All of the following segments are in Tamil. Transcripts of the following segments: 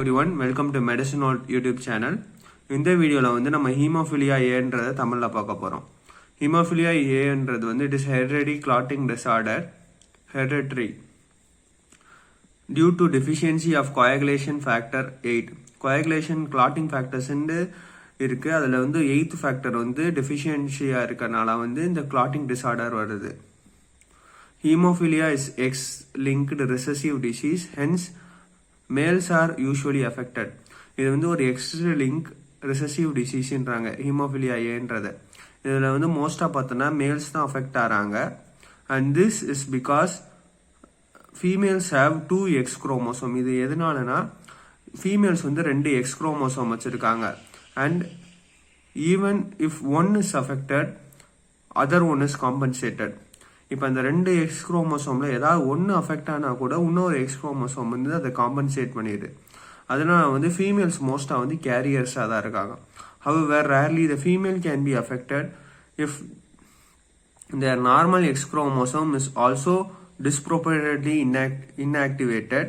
everyone, welcome to Medicine World YouTube channel. இந்த வீடியோல வந்து நம்ம ஹீமோஃபிலியா ஏன்றதை தமிழ்ல பார்க்க போறோம். ஹீமோஃபிலியா ஏன்றது வந்து it is hereditary clotting disorder, hereditary due to deficiency of coagulation factor 8. coagulation clotting factors இருக்கு. அதுல வந்து 8th factor வந்து deficiency இருக்கனால வந்து இந்த clotting disorder வருது. Hemophilia is X-linked recessive disease, hence males are usually affected. இது வந்து ஒரு X-linked recessive diseaseன்றாங்க ஹீமோஃபிலியா ஏன்றது. இதில் வந்து மோஸ்ட்டாக பார்த்தோன்னா மேல்ஸ் தான் அஃபெக்ட் ஆகிறாங்க. And this is because females have 2 X chromosome. இது எதனாலனா ஃபீமேல்ஸ் வந்து 2 X குரோமோசோம் வச்சுருக்காங்க. And even if one is affected other one is compensated. இப்போ அந்த 2 X குரோமோசோம்ல ஏதாவது ஒன்று அஃபெக்ட் ஆனால் கூட இன்னொரு X குரோமோசோம் வந்து அதை காம்பன்சேட் பண்ணிடுது. அதனால வந்து ஃபீமேல்ஸ் மோஸ்ட்டாக வந்து கேரியர்ஸாக தான் இருக்காங்க. However, rarely the female can be affected if their normal X chromosome is also disproportionately inactivated.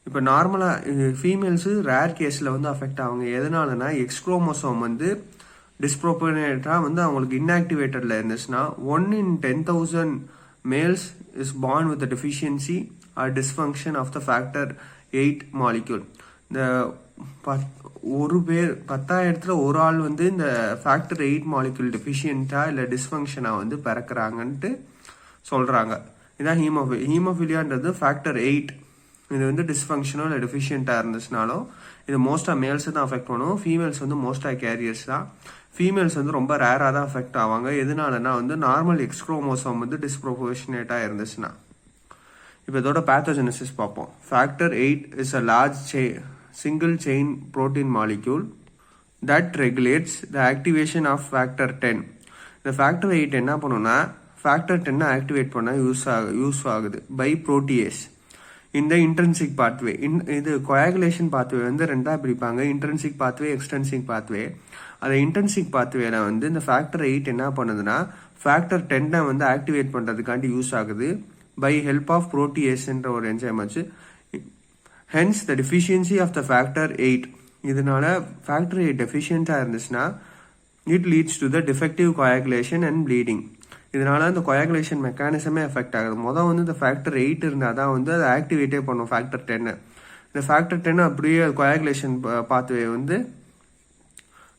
இப்போ நார்மலாக ஃபீமேல்ஸு ரேர் கேஸில் வந்து அஃபெக்ட் ஆகுங்க. எதனாலனா எக்ஸ் குரோமோசோம் வந்து டிஸ்ப்ரோபோர்ஷனேட்டாக வந்து அவங்களுக்கு இன்ஆக்டிவேட்டடில் இருந்துச்சுன்னா 1 in 10,000 males is born with a deficiency or dysfunction of the factor 8 molecule. இந்த ஒரு பேர் 10,000 ஒரு ஆள் வந்து இந்த ஃபேக்டர் 8 மாலிக்யூல் டெஃபிஷியன்ட்டாக இல்லை டிஸ்ஃபங்க்ஷனாக வந்து பிறக்கிறாங்கன்ட்டு சொல்கிறாங்க. இதான் ஹீமோஃபிலியான்றது ஃபேக்டர் 8 இது வந்து டிஸ்ஃபங்க்ஷனோ இல்லை டெஃபிஷியண்ட்டாக இருந்துச்சுனாலும் இது மோஸ்ட்டாக மேல்ஸை தான் அஃபெக்ட் பண்ணும். ஃபீமேல்ஸ் வந்து மோஸ்ட்டாக கேரியர்ஸ் தான். ஃபீமேல்ஸ் வந்து ரொம்ப ரேராக தான் அஃபெக்ட் ஆவாங்க. எதனாலனா வந்து நார்மல் எக்ஸ் குரோமோசோம் வந்து டிஸ்ப்ரோபோர்ஷனேட்டாக இருந்துச்சுன்னா. இப்போ இதோட பேத்தோஜெனசிஸ் பார்ப்போம். Factor 8 is a large single chain protein molecule that regulates the activation of factor 10. இந்த factor 8 என்ன பண்ணுன்னா factor 10 ஆக்டிவேட் பண்ண யூஸ் ஆகுது பை protease இந்த இன்ட்ரின்சிக் பாத்வே. இது coagulation பாத்வே வந்து ரெண்டா பிரிப்பாங்க, இன்ட்ரின்சிக் பாத்வே, எக்ஸ்ட்ரின்சிக் பாத்வே. அந்த இன்ட்ரின்சிக் பாத்வேல வந்து இந்த ஃபேக்டர் 8 என்ன பண்ணுதுன்னா ஃபேக்டர் 10 வந்து ஆக்டிவேட் பண்றதுக்காண்டி யூஸ் ஆகுது பை ஹெல்ப் ஆஃப் புரோட்டியேஸ்ன்ற ஒரு என்சைம் வச்சு. Hence the deficiency of the factor 8. இதனால factor 8 deficient இருந்துச்சுன்னா it leads to the defective coagulation and bleeding. இதனால அந்த coagulation மெக்கானிசமே எஃபெக்ட் ஆகுது. மொதல் வந்து இந்த factor 8 இருந்தால் தான் வந்து அதை ஆக்டிவேட்டே பண்ணும் factor 10. இந்த factor 10 அப்படியே coagulation பாத்வே வந்து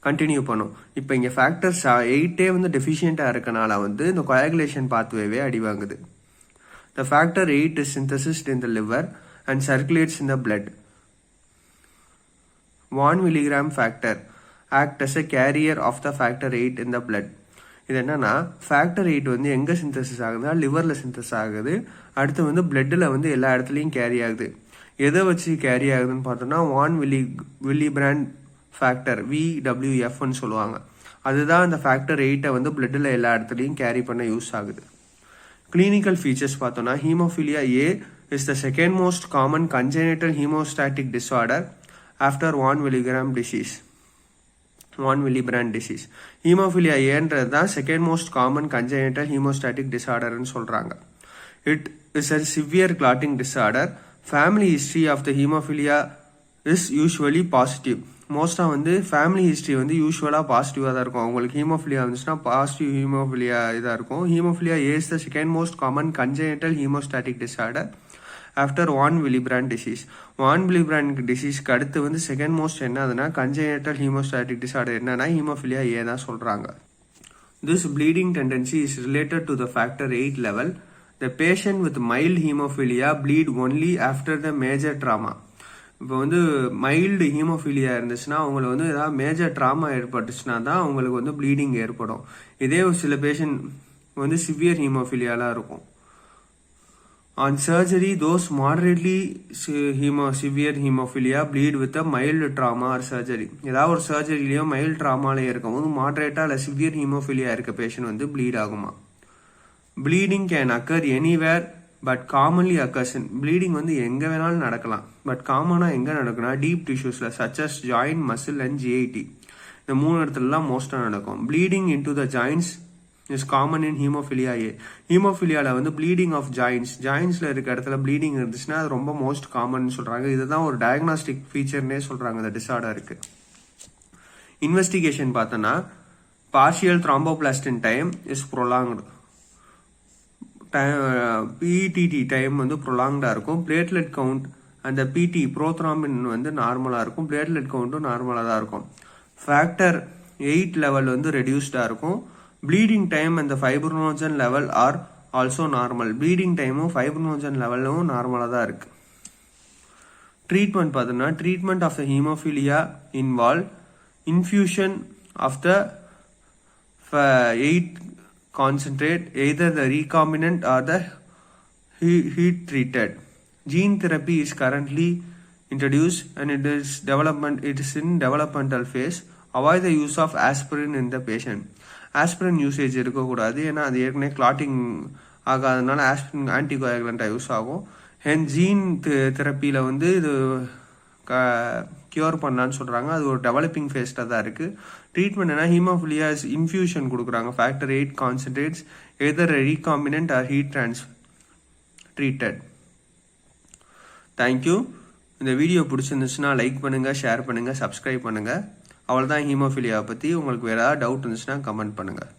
கண்டினியூ பண்ணும். இப்போ இங்கே factor 8 வந்து டெஃபிஷியண்டாக இருக்கனால வந்து இந்த coagulation பாத்வேவே அடி வாங்குது. The factor 8 is synthesized in the liver and circulates in the blood. 1 milligram factor act as a carrier of the factor 8 in the blood. இது என்னன்னா ஃபேக்டர் 8 வந்து எங்கே சிந்தசிஸ் ஆகுதுன்னா லிவரில் சிந்தசிஸ் ஆகுது. அடுத்து வந்து பிளட்டில் வந்து எல்லா இடத்துலையும் கேரி ஆகுது. எதை வச்சு கேரி ஆகுதுன்னு பார்த்தோம்னா 1 milligram ஃபேக்டர் VWFன்னு சொல்லுவாங்க. அதுதான் அந்த ஃபேக்டர் 8 வந்து பிளட்டில் எல்லா இடத்துலையும் கேரி பண்ண யூஸ் ஆகுது. கிளினிக்கல் ஃபீச்சர்ஸ் பார்த்தோம்னா haemophilia A is the second most common congenital hemostatic disorder after 1 milligram disease. 1 milligram disease. Hemophilia ஏன்றது தான் second most common congenital hemostatic disorder ன்னு சொல்றாங்க. It is a severe clotting disorder. Family history of the hemophilia is usually positive. மோஸ்ட்டாக வந்து ஃபேமிலி ஹிஸ்ட்ரி வந்து யூஸ்வலாக பாசிட்டிவாக தான் இருக்கும். அவங்களுக்கு ஹீமோஃபிலியா வந்துச்சுன்னா பாசிட்டிவ் ஹீமோஃபிலியா இதாக இருக்கும். Haemophilia is the second most common congenital haemostatic disorder after 1 milligram disease. 1 milligram டிசீஸ்க்கு அடுத்து வந்து செகண்ட் மோஸ்ட் என்னதுன்னா கன்ஜெனிட்டல் ஹீமோஸ்டாட்டிக் டிசார்டர் என்னன்னா ஹீமோஃபிலியா ஏ தான் சொல்கிறாங்க. This bleeding tendency is related to the factor 8 level. The patient with mild hemophilia bleed only after the major trauma. இப்போ வந்து மைல்டு ஹீமோஃபிலியா இருந்துச்சுன்னா அவங்களுக்கு வந்து ஏதாவது மேஜர் ட்ராமா ஏற்பட்டுச்சுன்னா தான் அவங்களுக்கு வந்து ப்ளீடிங் ஏற்படும். இதே ஒரு சில பேஷண்ட் வந்து சிவியர் ஹீமோஃபிலியாலாம் இருக்கும். On surgery, those moderately severe hemophilia bleed with a mild trauma or surgery. ஏதாவது ஒரு சர்ஜரிலையோ மைல்டு ட்ராமாலேயே இருக்கும்போது மாடரேட்டாக இல்லை சிவியர் ஹீமோஃபிலியா இருக்க பேஷண்ட் வந்து ப்ளீட் ஆகுமா. Bleeding can occur anywhere but commonly occurs in. Bleeding வந்து எங்கே வேணாலும் நடக்கலாம். பட் காமனாக எங்கே நடக்கும்னா டீப் டிஷ்யூஸில் such as joint, muscle and GIT இந்த 3 இடத்துலலாம் மோஸ்ட்டாக நடக்கும். Bleeding into the joints is common in haemophilia A. ஹீமோஃபிலியாவில் வந்து ப்ளீடிங் ஆஃப் ஜாயின்ஸில் இருக்க இடத்துல ப்ளீடிங் இருந்துச்சுன்னா அது ரொம்ப மோஸ்ட் காமன் சொல்கிறாங்க. இதுதான் ஒரு டயக்னாஸ்டிக் ஃபீச்சர்னே சொல்கிறாங்க இந்த டிஸார்டருக்கு. இன்வெஸ்டிகேஷன் பார்த்தோன்னா partial thromboplastin time is prolonged. PTT time வந்து ப்ரொலாங்டாக இருக்கும். பிளேட்லெட் கவுண்ட் அந்த பிடி ப்ரோத்ராம்பின் வந்து நார்மலாக இருக்கும். பிளேட்லெட் கவுண்ட்டும் நார்மலாக தான் இருக்கும். ஃபேக்டர் 8 லெவல் வந்து ரெடியூஸ்டாக இருக்கும். ப்ளீடிங் டைம் அந்த fibrinogen level are also normal. Bleeding டைமும் ஃபைப்ரினோஜன் லெவலும் நார்மலாக தான் இருக்குது. ட்ரீட்மெண்ட் பார்த்தோன்னா treatment of the haemophilia involve infusion of the 8 concentrate either the recombinant or the heat treated. Gene therapy is currently introduced and it is in developmental phase. Avoid the use of aspirin in the patient. Aspirin usage இருக்கக்கூடாது, ஏன்னா அது ஏற்கனவே கிளாட்டிங் ஆகாதனால ஆஸ்பிரின் ஆன்டிகோயாகுலண்டாக யூஸ் ஆகும். ஹென் ஜீன் தெரப்பியில் வந்து இது கியூர் பண்ணலான்னு சொல்கிறாங்க. அது ஒரு டெவலப்பிங் ஃபேஸ்டாக தான் இருக்குது. ட்ரீட்மெண்ட் என்ன, ஹீமோஃபிலியா இன்ஃபியூஷன் கொடுக்குறாங்க. Factor 8 concentrates either recombinant or heat treated. Thank you. இந்த வீடியோ பிடிச்சிருந்துச்சுன்னா லைக் பண்ணுங்கள், ஷேர் பண்ணுங்கள், சப்ஸ்கிரைப் பண்ணுங்கள். அவ்வளோதான் ஹீமோஃபிலியாவை பற்றி. உங்களுக்கு வேறு ஏதாவது டவுட் இருந்துச்சுன்னா கமெண்ட் பண்ணுங்கள்.